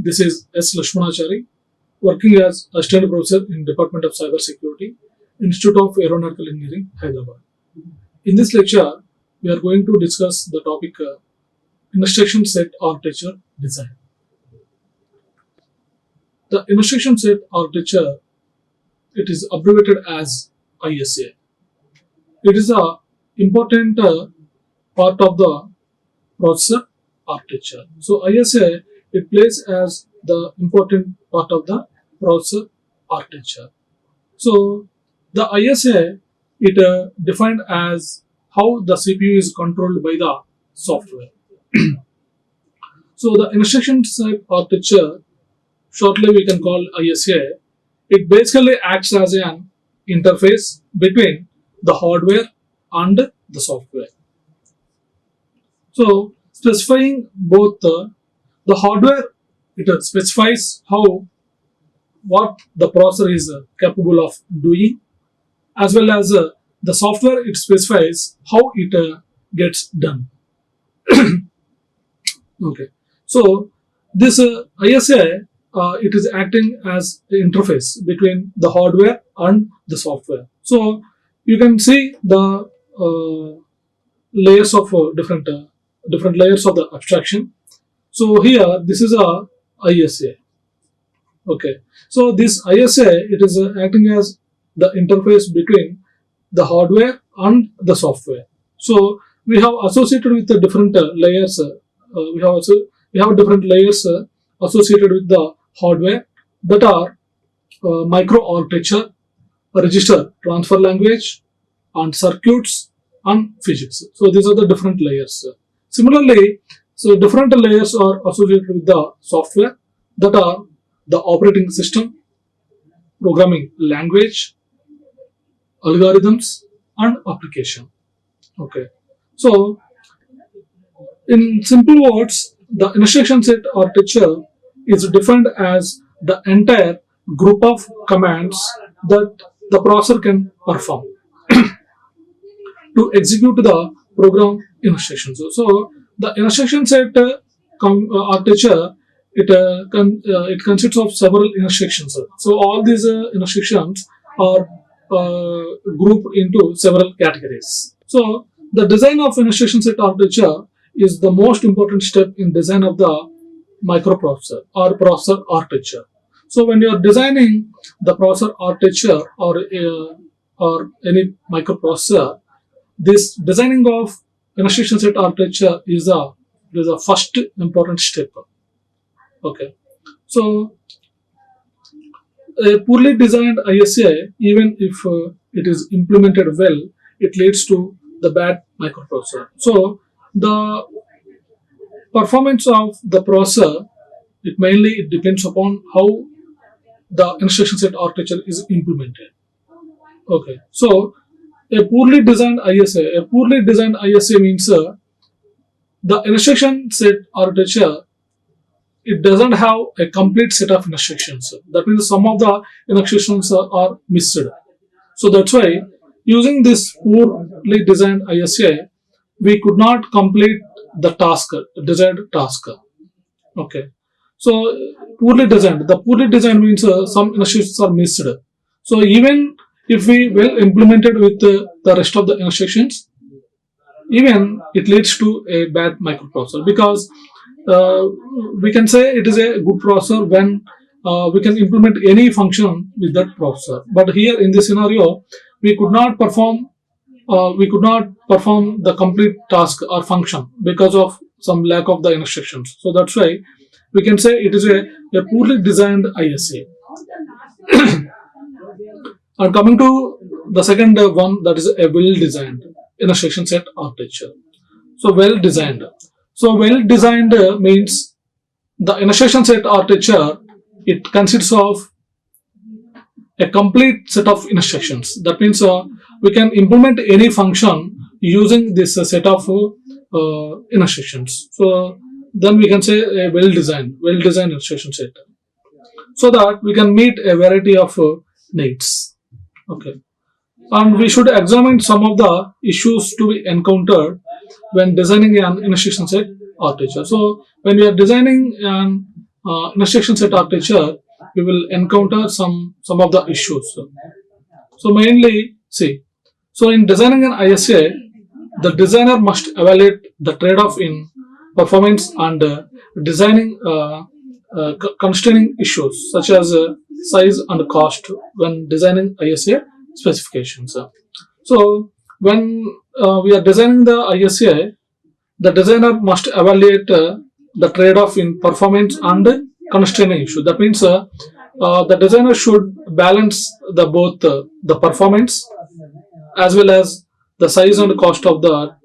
This is S. Lakshmanachari, working as Assistant Professor in Department of Cyber Security, Institute of Aeronautical Engineering, Hyderabad. In this lecture, we are going to discuss the topic Instruction Set Architecture Design. The Instruction Set Architecture, it is abbreviated as ISA. It is a important part of the processor architecture. So ISA, it plays as the important part of the processor architecture. So the ISA, it defined as how the CPU is controlled by the software. So the instruction set architecture, shortly we can call ISA, it basically acts as an interface between the hardware and the software. So specifying both the hardware, it specifies what the processor is capable of doing, as well as the software, it specifies how it gets done. Okay, so this ISA, it is acting as the interface between the hardware and the software. So you can see the layers of different layers of the abstraction. So here this is a ISA. Okay, so this ISA, it is acting as the interface between the hardware and the software. So we have associated with the different layers. We have different layers associated with the hardware that are microarchitecture, register transfer language, and circuits and physics. So these are the different layers. Similarly, so different layers are associated with the software that are the operating system, programming language, algorithms, and application. Okay, so in simple words, the instruction set architecture is defined as the entire group of commands that the processor can perform to execute the program instructions. So the instruction set architecture, it consists of several instructions. So all these instructions are grouped into several categories. So the design of instruction set architecture is the most important step in design of the microprocessor or processor architecture. So when you are designing the processor architecture or any microprocessor, this designing of instruction set architecture is a first important step. Okay, so a poorly designed ISA, even if it is implemented well, it leads to the bad microprocessor. So the performance of the processor, it depends upon how the instruction set architecture is implemented. Okay, so a poorly designed ISA means the instruction set architecture, it doesn't have a complete set of instructions. That means some of the instructions are missed. So that's why using this poorly designed ISA, we could not complete the desired task. Okay, so the poorly designed means some instructions are missed. So even if we well implemented with the rest of the instructions, even it leads to a bad microprocessor, because we can say it is a good processor when we can implement any function with that processor. But here in this scenario, we could not perform the complete task or function because of some lack of the instructions. So that's why we can say it is a poorly designed ISA. And coming to the second one, that is a well-designed instruction set architecture. So well-designed means the instruction set architecture, it consists of a complete set of instructions. That means we can implement any function using this set of instructions. So then we can say a well-designed instruction set, so that we can meet a variety of needs. Okay, and we should examine some of the issues to be encountered when designing an instruction set architecture. So when we are designing an instruction set architecture, we will encounter some of the issues. So mainly, see, so in designing an ISA, the designer must evaluate the trade-off in performance and designing constraining issues such as size and cost when designing ISA specifications. So when we are designing the ISA, the designer must evaluate the trade-off in performance and constraining issue. That means the designer should balance both the performance as well as the size and cost of the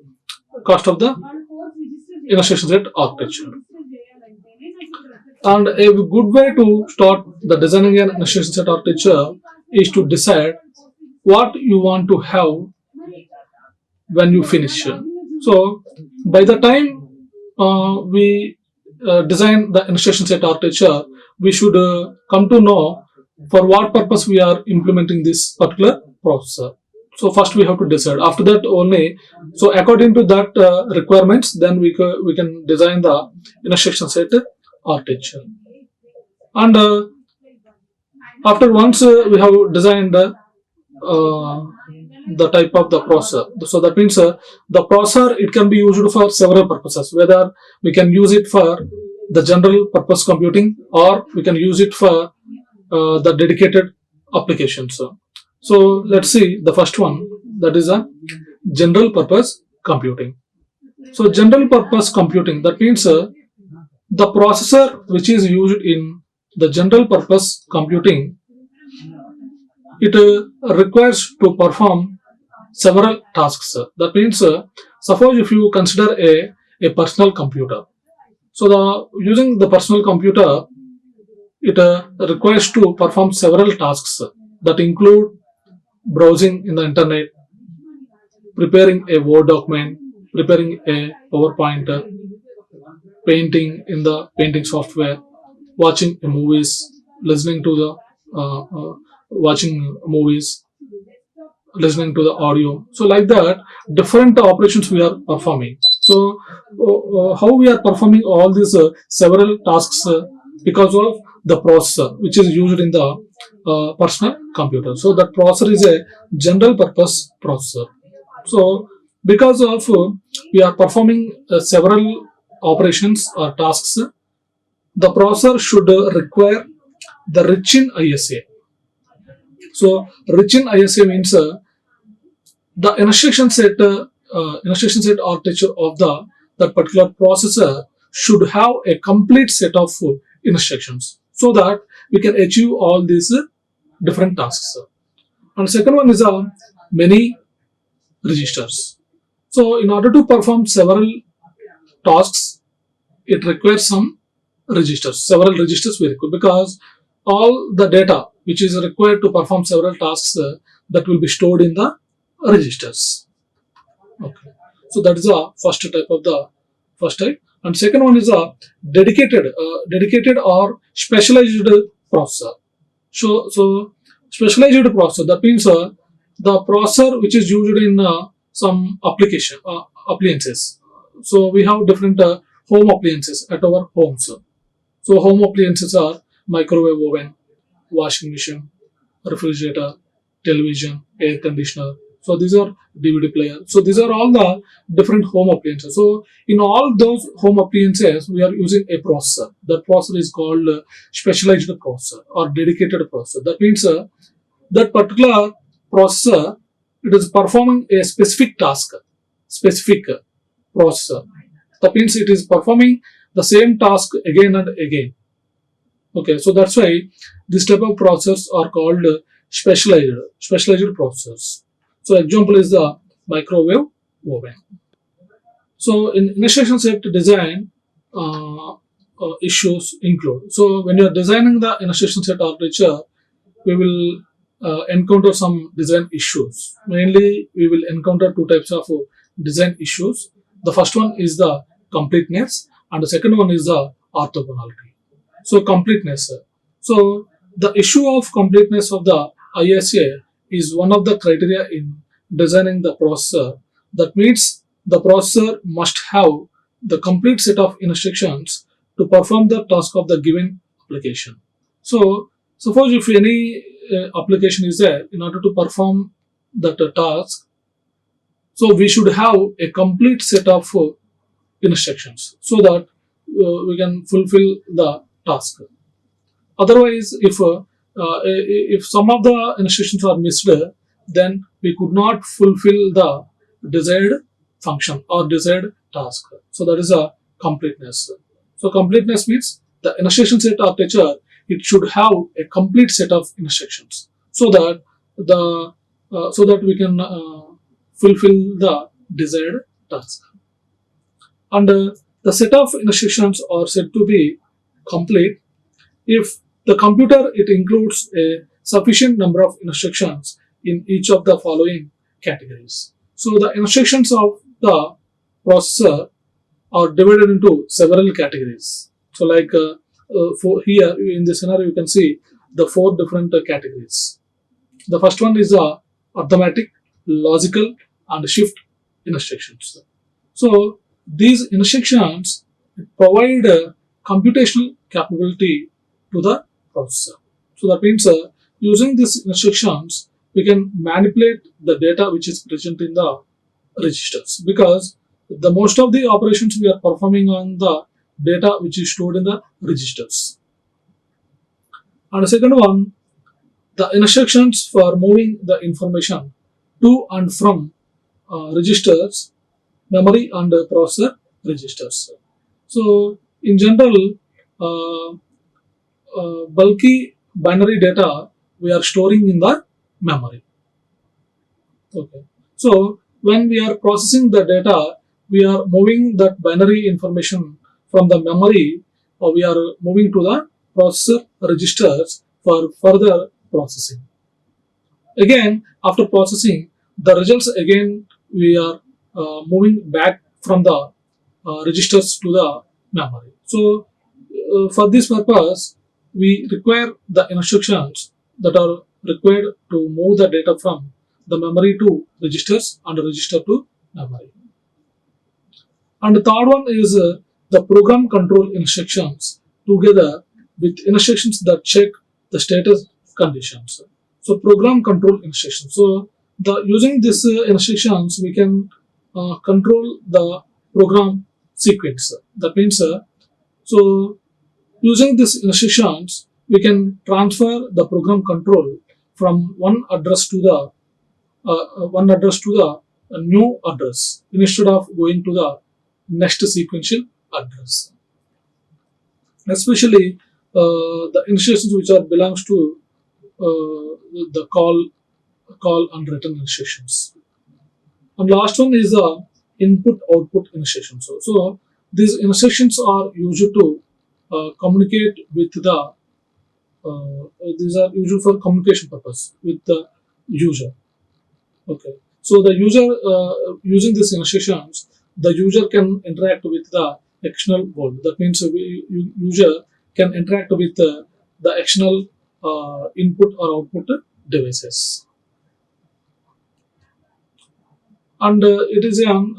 instruction set architecture. And a good way to start the designing an instruction set architecture is to decide what you want to have when you finish. So by the time we design the instruction set architecture, we should come to know for what purpose we are implementing this particular processor. So first we have to decide. After that only, so according to that requirements, then we can design the instruction set architecture. And after once we have designed the type of the processor. So that means the processor, it can be used for several purposes. Whether we can use it for the general purpose computing or we can use it for the dedicated applications. So let's see the first one, that is a general purpose computing. So general purpose computing, that means the processor which is used in the general purpose computing, it requires to perform several tasks. That means suppose if you consider a personal computer, so using the personal computer, it requires to perform several tasks that include browsing in the internet, preparing a Word document, preparing a PowerPoint, painting in the painting software, watching movies, listening to the watching movies, listening to the audio. So like that, different operations we are performing. So how we are performing all these several tasks because of the processor which is used in the personal computer. So that processor is a general purpose processor. So because of we are performing several operations or tasks, the processor should require the rich in ISA. So rich in ISA means the instruction set architecture of that particular processor should have a complete set of instructions so that we can achieve all these different tasks. And second one is many registers. So in order to perform several tasks, it requires some registers, several registers we require, because all the data which is required to perform several tasks that will be stored in the registers. Okay. So that is the first type of the first type. And second one is a dedicated or specialized processor. So specialized processor, that means the processor which is used in some appliances. So we have different home appliances at our homes. So home appliances are microwave oven, washing machine, refrigerator, television, air conditioner. So these are DVD player. So these are all the different home appliances. So in all those home appliances, we are using a processor. That processor is called specialized processor or dedicated processor. That means that particular processor, it is performing a specific task, specific processor. That means it is performing the same task again and again. Okay, so that's why this type of processors are called specialized processors. So example is the microwave oven. So in instruction set design, issues include. So when you are designing the instruction set architecture, we will encounter some design issues. Mainly, we will encounter two types of design issues. The first one is the completeness, and the second one is the orthogonality. So completeness. So the issue of completeness of the ISA is one of the criteria in designing the processor. That means the processor must have the complete set of instructions to perform the task of the given application. So suppose if any application is there, in order to perform that task, so we should have a complete set of instructions so that we can fulfill the task. Otherwise, if some of the instructions are missed, then we could not fulfill the desired function or desired task. So that is a completeness. So completeness means the instruction set architecture, it should have a complete set of instructions so that we can fulfill the desired task. And the set of instructions are said to be complete if the computer it includes a sufficient number of instructions in each of the following categories. So the instructions of the processor are divided into several categories. So like for here in this scenario you can see the four different categories. The first one is arithmetic, logical, and shift instructions. So these instructions provide computational capability to the processor. So that means using these instructions we can manipulate the data which is present in the registers, because the most of the operations we are performing on the data which is stored in the registers. And the second one, the instructions for moving the information to and from registers, memory and processor registers. So in general, bulky binary data we are storing in the memory. Okay. So when we are processing the data, we are moving that binary information from the memory, or we are moving to the processor registers for further processing. Again, after processing, the results again we are moving back from the registers to the memory. So for this purpose, we require the instructions that are required to move the data from the memory to registers and register to memory. And the third one is the program control instructions together with instructions that check the status conditions. So program control instructions. So using these instructions we can control the program sequence. That means so using these instructions we can transfer the program control from one address to the new address instead of going to the next sequential address. Especially the instructions which are belongs to the call and return instructions. And last one is the input output instructions. So these instructions are used to communicate with the these are used for communication purpose with the user. Okay. So the user using these instructions, the user can interact with the external world. That means user can interact with the external input or output devices. And it is an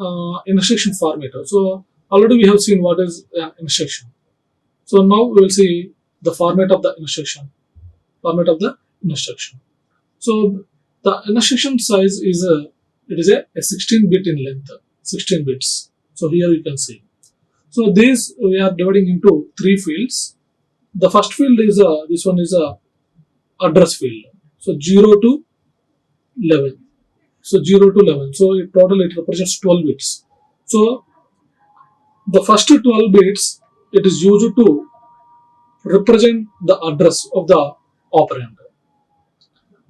instruction formatter. So already we have seen what is an instruction. So now we will see the format of the instruction. So the instruction size is a 16-bit in length, 16 bits. So here you can see. So these we are dividing into three fields. The first field is this one is a address field. So 0 to 11. So 0 to 11. So in total it represents 12 bits. So the first 12 bits it is used to represent the address of the operand.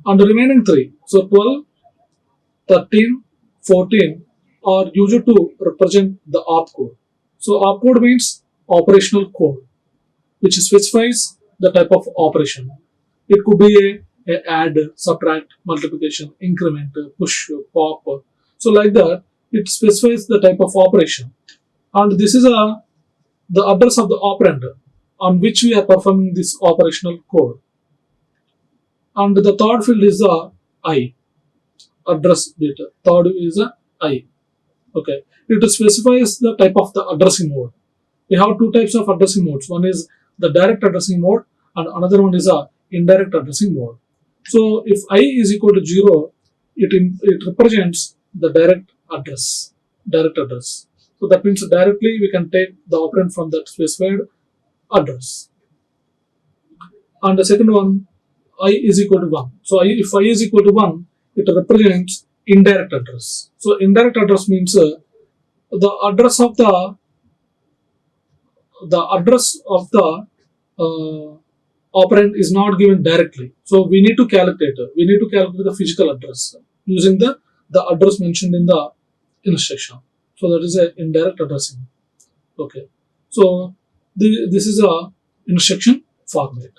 And the remaining three, so 12, 13, 14 are used to represent the opcode. So opcode means operational code, which specifies the type of operation. It could be a add, subtract, multiplication, increment, push, pop. So like that, it specifies the type of operation. And this is the address of the operand on which we are performing this operational code. And the third field is the I, address data. Third is the I. Okay. It specifies the type of the addressing mode. we have two types of addressing modes. One is the direct addressing mode and another one is a indirect addressing mode. So if I is equal to 0, it represents the direct address. So that means directly we can take the operand from that specified address. And the second one, I is equal to 1. So if I is equal to 1, it represents indirect address. So indirect address means the address of the operand is not given directly. So we need to calculate the physical address using the address mentioned in the instruction. So that is a indirect addressing. Okay. So this is a instruction format.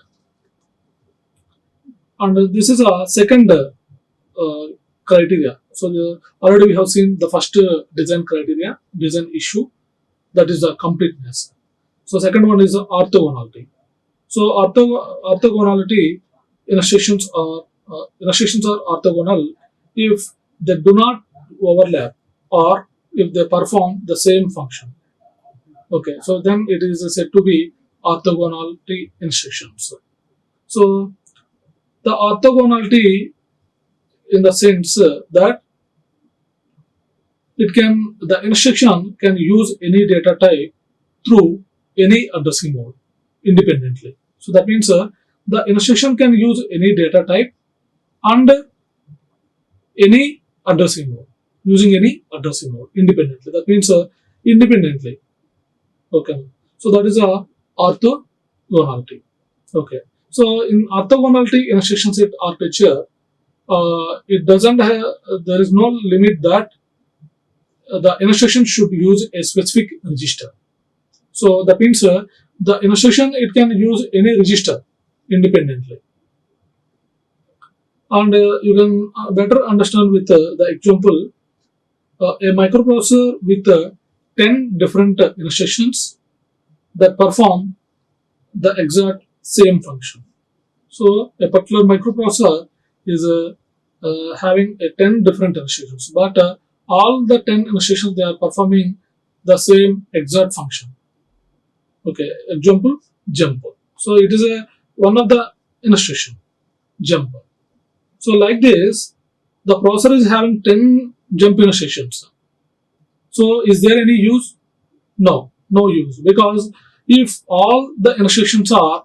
And this is a second criteria. So already we have seen the first design criteria, design issue, that is the completeness. So second one is the orthogonality. So orthogonality instructions are orthogonal if they do not overlap or if they perform the same function. Okay, so then it is said to be orthogonality instructions. So the orthogonality in the sense that the instruction can use any data type through any addressing mode independently. So that means the instruction can use any data type and any addressing mode, using any addressing mode independently. That means independently. Okay. So that is a orthogonality. Okay. So in orthogonality instruction set architecture, it doesn't have, there is no limit that the instruction should use a specific register. So that means the instruction, it can use any register independently. And you can better understand with the example, a microprocessor with 10 different instructions that perform the exact same function. So a particular microprocessor is having 10 different instructions, but all the 10 instructions, they are performing the same exact function. Okay, example, jump. So it is one of the instruction, jump. So like this, the processor is having 10 jump instructions. So is there any use? No use, because if all the instructions are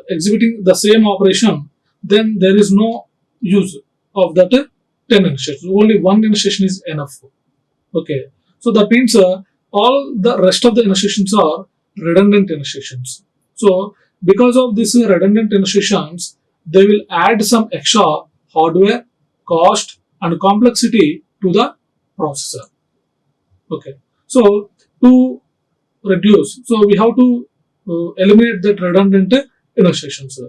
executing the same operation, then there is no use of that 10 instructions. Only one instruction is enough. Okay, so that means all the rest of the instructions are redundant instructions. So because of these redundant instructions, they will add some extra hardware, cost and complexity to the processor. Okay, so to reduce, so we have to eliminate that redundant instructions.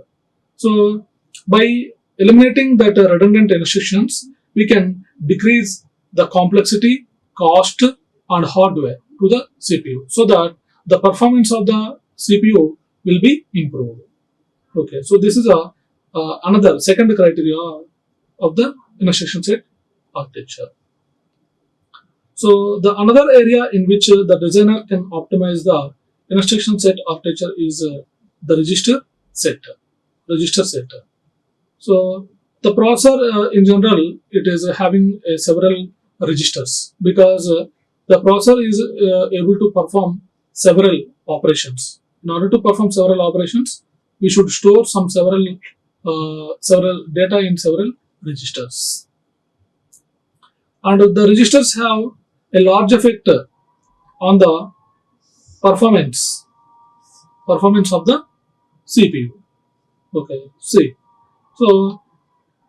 So by eliminating that redundant instructions, we can decrease the complexity, cost and hardware to the CPU, so that the performance of the CPU will be improved. Okay, so this is another second criteria of the instruction set architecture. So the another area in which the designer can optimize the instruction set architecture is the register set. So the processor in general, it is having several registers, because the processor is able to perform several operations. In order to perform several operations, we should store several data in several registers, and the registers have a large effect on the performance of the CPU. Okay, see. So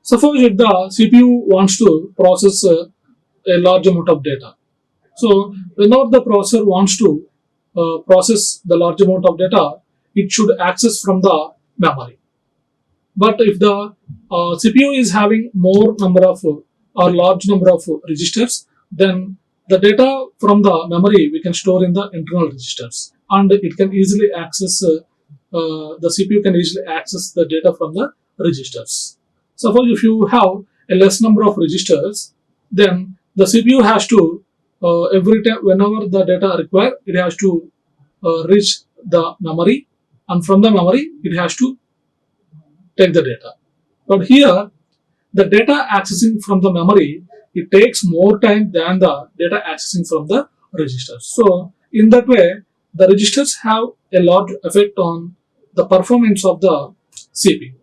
suppose if the CPU wants to process a large amount of data. So whenever the processor wants to process the large amount of data, it should access from the memory. But if the CPU is having more number of or large number of registers, then the data from the memory we can store in the internal registers, and it can easily access the CPU can easily access the data from the registers. Suppose if you have a less number of registers, then the CPU has to every time whenever the data required, it has to reach the memory, and from the memory it has to take the data. But here, the data accessing from the memory, it takes more time than the data accessing from the registers. So in that way, the registers have a large effect on the performance of the CPU.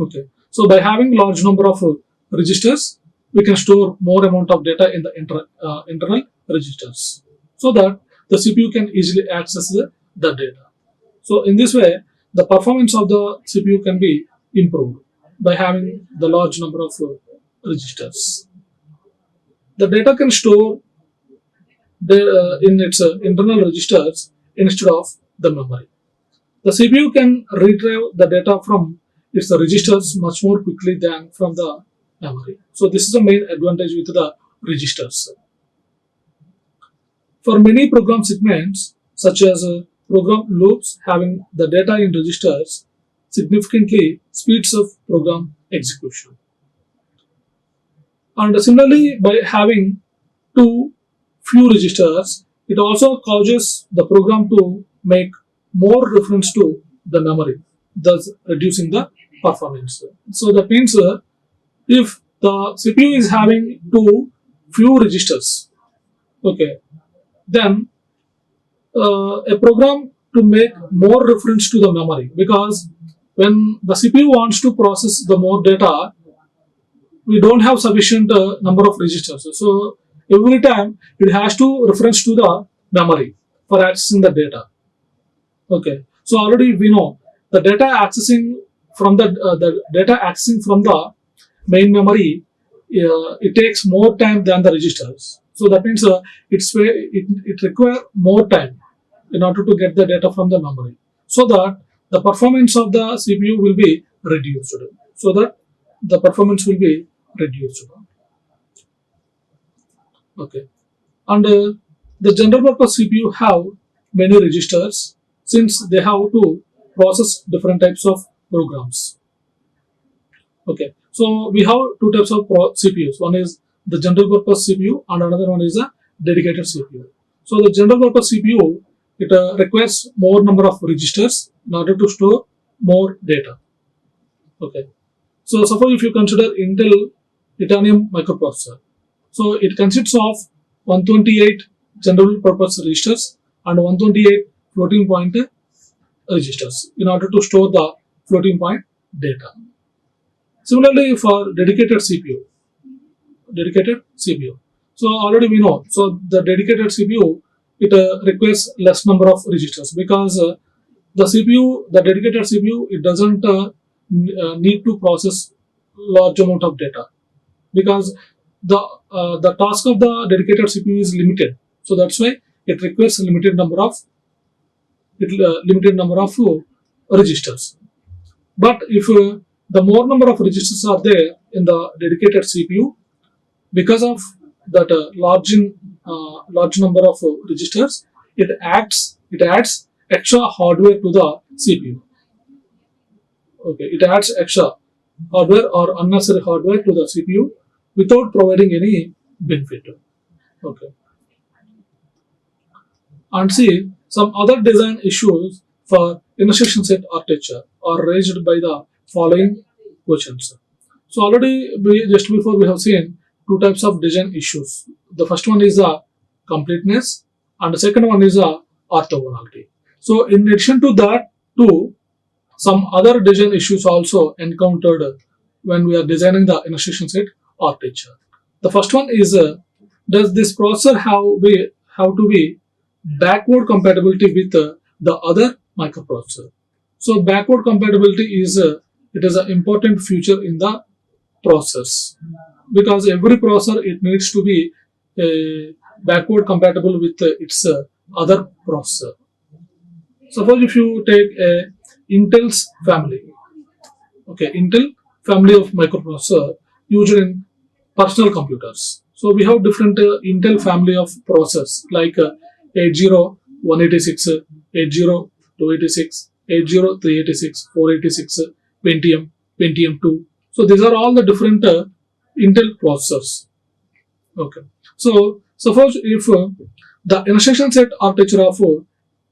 Okay. So by having large number of registers, we can store more amount of data in the internal registers, so that the CPU can easily access the data. So in this way, the performance of the CPU can be improved by having the large number of registers. The data can store in its internal registers instead of the memory. The CPU can retrieve the data from its registers much more quickly than from the memory. So this is the main advantage with the registers. For many program segments, such as program loops, having the data in registers significantly speeds up program execution. And similarly, by having too few registers, it also causes the program to make more reference to the memory, thus reducing the performance. So that means if the CPU is having too few registers, okay, then a program to make more reference to the memory, because when the CPU wants to process the more data, we don't have sufficient number of registers. So every time it has to reference to the memory for accessing the data. Okay. So already we know the data accessing from the data accessing from the main memory, it takes more time than the registers. So that means it requires more time in order to get the data from the memory, so that the performance of the CPU will be reduced. So that the performance will be reduced. Okay. And the general purpose CPU have many registers, since they have to process different types of programs. Okay. So we have two types of CPUs. One is the general purpose CPU and another one is a dedicated CPU. So the general purpose CPU, it requires more number of registers in order to store more data. Okay. So suppose if you consider Intel Titanium microprocessor, so it consists of 128 general purpose registers and 128 floating point registers in order to store the floating point data. Similarly, for dedicated CPU. So already we know. So the dedicated CPU, it requires less number of registers, because the dedicated CPU, it doesn't need to process large amount of data, because the task of the dedicated CPU is limited. So that's why it requires a limited number of registers. But if the more number of registers are there in the dedicated CPU, because of that large number of registers, it adds extra hardware to the CPU. Okay, it adds extra hardware or unnecessary hardware to the CPU without providing any benefit. Okay. And see, some other design issues for instruction set architecture are raised by the following questions. So already just before we have seen two types of design issues. The first one is the completeness and the second one is the orthogonality. So in addition to that, too, some other design issues also encountered when we are designing the instruction set architecture. The first one is, does this processor have to be backward compatibility with the other microprocessor? So backward compatibility is it is an important feature in the process, because every processor, it needs to be backward compatible with its other processor. Suppose if you take Intel's family, okay, Intel family of microprocessor used in personal computers. So we have different Intel family of processors like 80, 80, 386, 486, Pentium 2. So these are all the different Intel processors. Okay. So suppose if the instruction set architecture of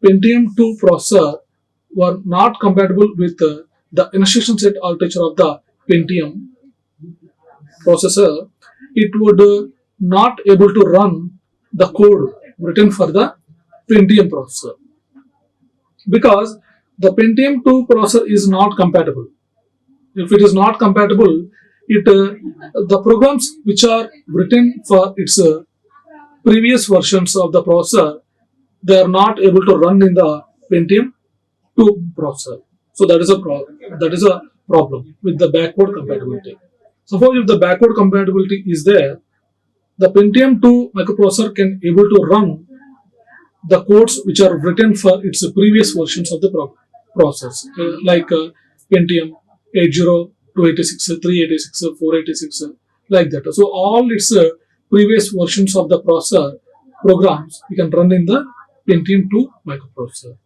Pentium 2 processor were not compatible with the instruction set architecture of the Pentium processor, it would not able to run the code written for the Pentium processor because the Pentium 2 processor is not compatible. If it is not compatible, it the programs which are written for its previous versions of the processor, they are not able to run in the Pentium 2 processor. So that is a problem with the backward compatibility. Suppose if the backward compatibility is there, the Pentium 2 microprocessor can able to run the codes which are written for its previous versions of the process, like Pentium 80, 286, 386, 486, like that. So all its previous versions of the processor programs we can run in the Pentium 2 microprocessor.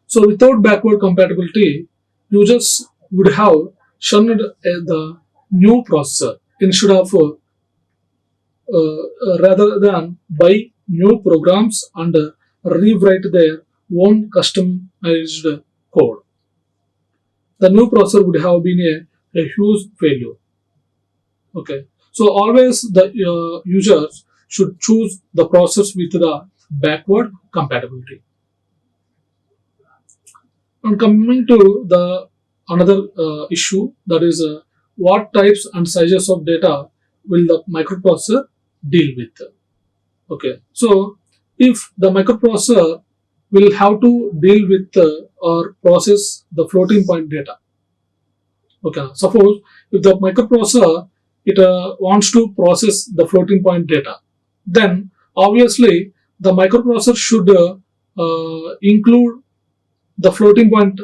So without backward compatibility, users would have shunned the new processor instead of rather than buy new programs and rewrite their own customized code. The new processor would have been a huge failure. Okay, so always the users should choose the process with the backward compatibility. And coming to the another issue, that is what types and sizes of data will the microprocessor deal with. Okay, so if the microprocessor will have to deal with or process the floating point data. Okay, suppose if the microprocessor it wants to process the floating point data, then obviously the microprocessor should include the floating point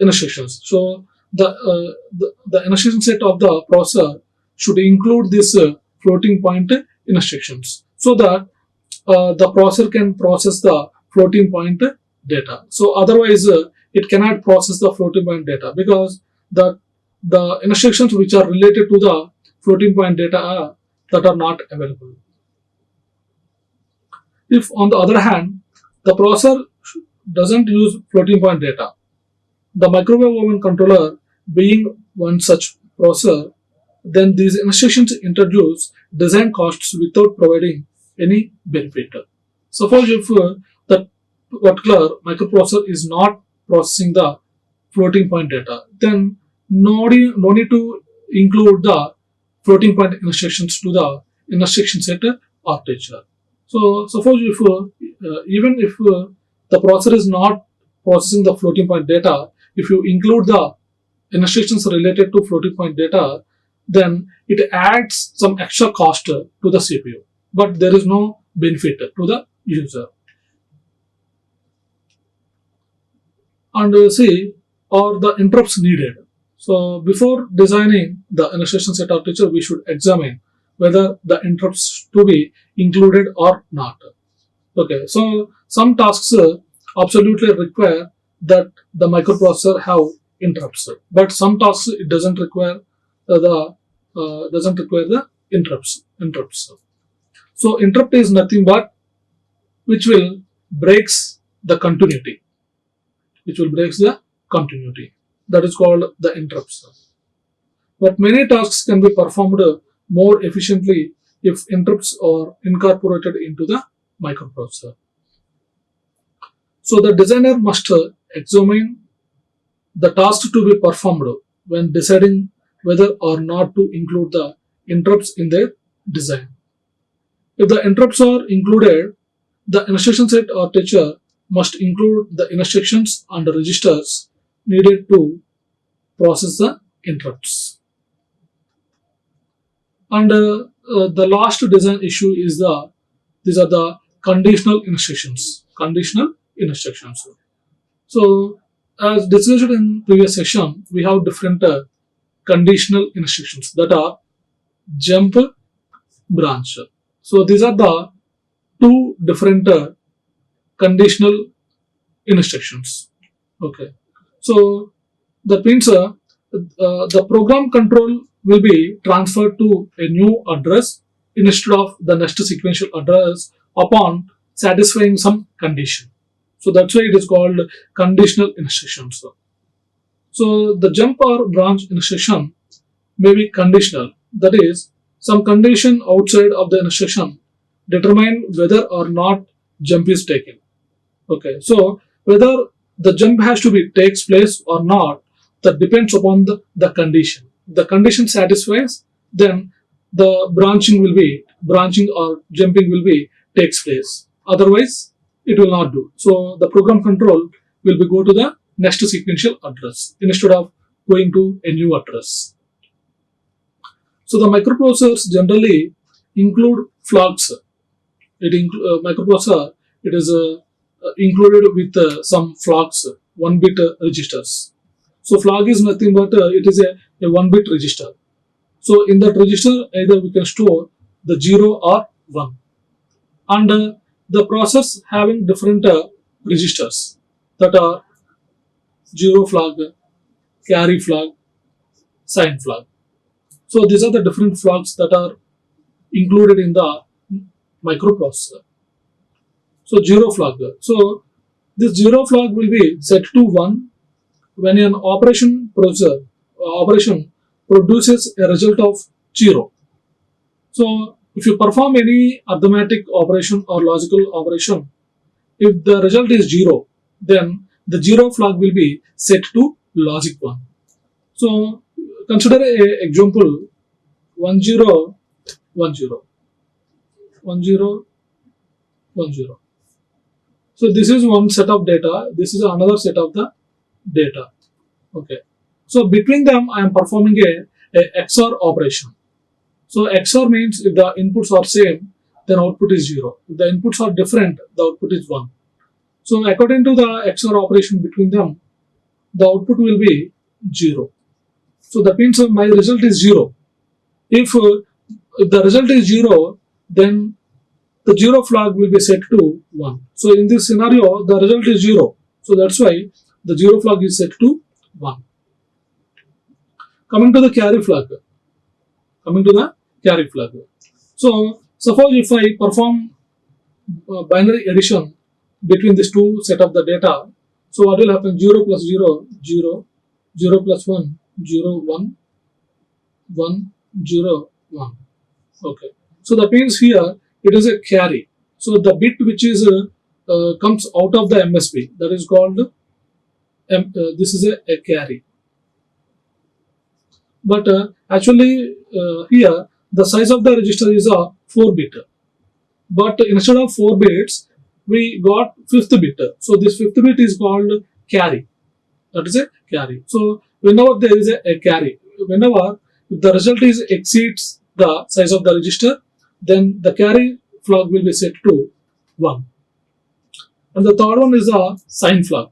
instructions. So the instruction set of the processor should include this floating point instructions so that the processor can process the floating point data. So otherwise, it cannot process the floating point data because the instructions which are related to the floating point data that are not available. If on the other hand, the processor doesn't use floating point data, the microwave oven controller being one such processor, then these instructions introduce design costs without providing any benefit. Suppose if that particular microprocessor is not processing the floating point data, then no need to include the floating point instructions to the instruction set architecture. So suppose if even if the processor is not processing the floating point data, if you include the instructions related to floating point data, then it adds some extra cost to the CPU, but there is no benefit to the user. And see, are the interrupts needed? So before designing the instruction set architecture, we should examine whether the interrupts to be included or not. Okay, so some tasks absolutely require that the microprocessor have interrupts, but some tasks it doesn't require the interrupts. So interrupt is nothing but which will breaks the continuity, that is called the interrupts. But many tasks can be performed more efficiently if interrupts are incorporated into the microprocessor. So the designer must examine the task to be performed when deciding whether or not to include the interrupts in their design. If the interrupts are included, the instruction set architecture must include the instructions and the registers needed to process the interrupts. And the last design issue is these are the conditional instructions. So as discussed in previous section, we have different conditional instructions that are jump, branch. So these are the two different conditional instructions. Okay, so that means the program control will be transferred to a new address instead of the next sequential address upon satisfying some condition. So that's why it is called conditional instructions. So the jump or branch instruction may be conditional. That is, some condition outside of the instruction determine whether or not jump is taken. Okay, so whether the jump has to be takes place or not, that depends upon the condition. The condition satisfies, then the branching or jumping will be takes place. Otherwise, it will not do. So the program control will be go to the next sequential address instead of going to a new address. So the microprocessors generally include flags. Microprocessor, it is included with some flags, 1-bit registers. So flag is nothing but it is a 1-bit register. So in that register, either we can store the 0 or 1. And the process having different registers that are 0 flag, carry flag, sign flag. So these are the different flags that are included in the microprocessor. So 0 flag. So this 0 flag will be set to 1 when an operation produces a result of 0. So if you perform any arithmetic operation or logical operation, if the result is 0, then the 0 flag will be set to logic 1. So consider a example 10 10 10 10. So this is one set of data, this is another set of the data. Okay. So between them I am performing a XOR operation. So XOR means if the inputs are same, then output is 0. If the inputs are different, the output is 1. So according to the XOR operation between them, the output will be 0. So that means my result is 0. If the result is 0, then the 0 flag will be set to 1. So in this scenario, the result is 0. So that's why the 0 flag is set to 1. Coming to the carry flag. So suppose if I perform binary addition between these two set of the data, so what will happen? 0 plus 0, 0, 0 plus 1, 0, 1, 1, 0, 1. Okay. So that means here it is a carry. So the bit which is comes out of the MSB, that is called this is a carry. But actually here the size of the register is a 4-bit. But instead of 4 bits, we got 5th bit. So this 5th bit is called carry. That is a carry. So whenever there is a carry, whenever the result is exceeds the size of the register, then the carry flag will be set to 1. And the third one is a sign flag.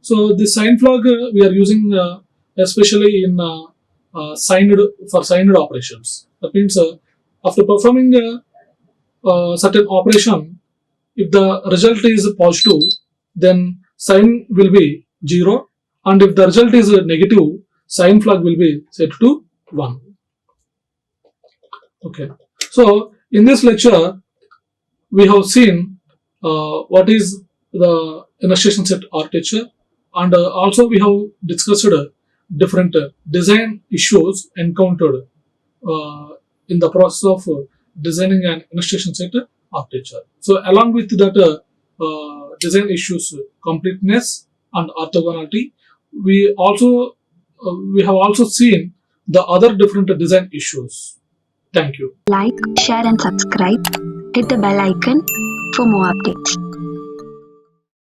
So this sign flag we are using especially in signed operations. That means after performing a certain operation, if the result is positive, then sign will be 0, and if the result is negative, sign flag will be set to 1. Okay. So in this lecture, we have seen what is the instruction set architecture, and also we have discussed different design issues encountered in the process of designing an instruction set architecture. So along with that design issues, completeness and orthogonality, we have also seen the other different design issues. Thank you. Like, share and subscribe. Hit the bell icon for more updates.